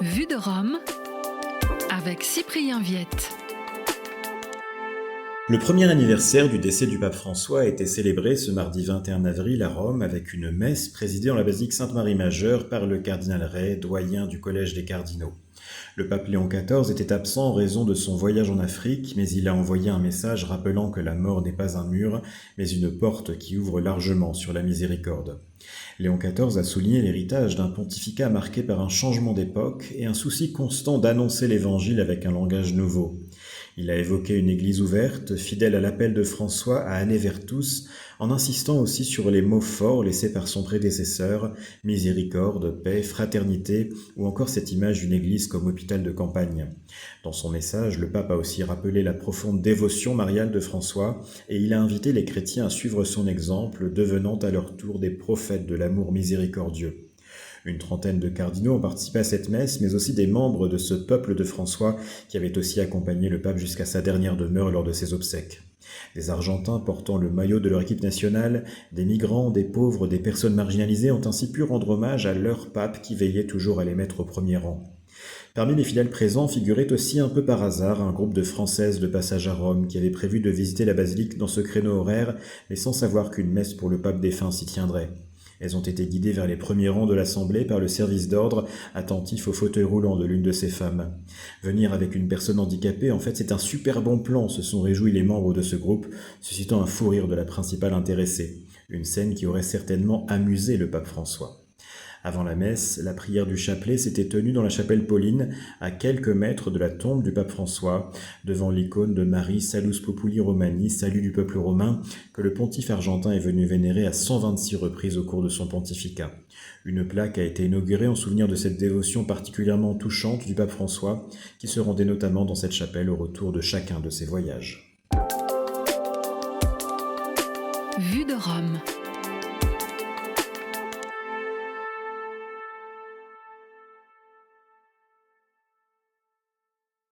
Vue de Rome avec Cyprien Viette. Le premier anniversaire du décès du pape François a été célébré ce mardi 21 avril à Rome avec une messe présidée en la basilique Sainte-Marie-Majeure par le cardinal Ray, doyen du Collège des cardinaux. Le pape Léon XIV était absent en raison de son voyage en Afrique, mais il a envoyé un message rappelant que la mort n'est pas un mur, mais une porte qui ouvre largement sur la miséricorde. Léon XIV a souligné l'héritage d'un pontificat marqué par un changement d'époque et un souci constant d'annoncer l'Évangile avec un langage nouveau. Il a évoqué une église ouverte, fidèle à l'appel de François à aller vers tous, en insistant aussi sur les mots forts laissés par son prédécesseur, miséricorde, paix, fraternité, ou encore cette image d'une église comme hôpital de campagne. Dans son message, le pape a aussi rappelé la profonde dévotion mariale de François, et il a invité les chrétiens à suivre son exemple, devenant à leur tour des prophètes de l'amour miséricordieux. Une trentaine de cardinaux ont participé à cette messe, mais aussi des membres de ce peuple de François qui avaient aussi accompagné le pape jusqu'à sa dernière demeure lors de ses obsèques. Des Argentins portant le maillot de leur équipe nationale, des migrants, des pauvres, des personnes marginalisées ont ainsi pu rendre hommage à leur pape qui veillait toujours à les mettre au premier rang. Parmi les fidèles présents figurait aussi un peu par hasard un groupe de Françaises de passage à Rome qui avaient prévu de visiter la basilique dans ce créneau horaire, mais sans savoir qu'une messe pour le pape défunt s'y tiendrait. Elles ont été guidées vers les premiers rangs de l'Assemblée par le service d'ordre, attentif au fauteuil roulant de l'une de ces femmes. Venir avec une personne handicapée, en fait, c'est un super bon plan, se sont réjouis les membres de ce groupe, suscitant un fou rire de la principale intéressée. Une scène qui aurait certainement amusé le pape François. Avant la messe, la prière du chapelet s'était tenue dans la chapelle Pauline, à quelques mètres de la tombe du pape François, devant l'icône de Marie Salus Populi Romani, salut du peuple romain, que le pontife argentin est venu vénérer à 126 reprises au cours de son pontificat. Une plaque a été inaugurée en souvenir de cette dévotion particulièrement touchante du pape François, qui se rendait notamment dans cette chapelle au retour de chacun de ses voyages. Vue de Rome.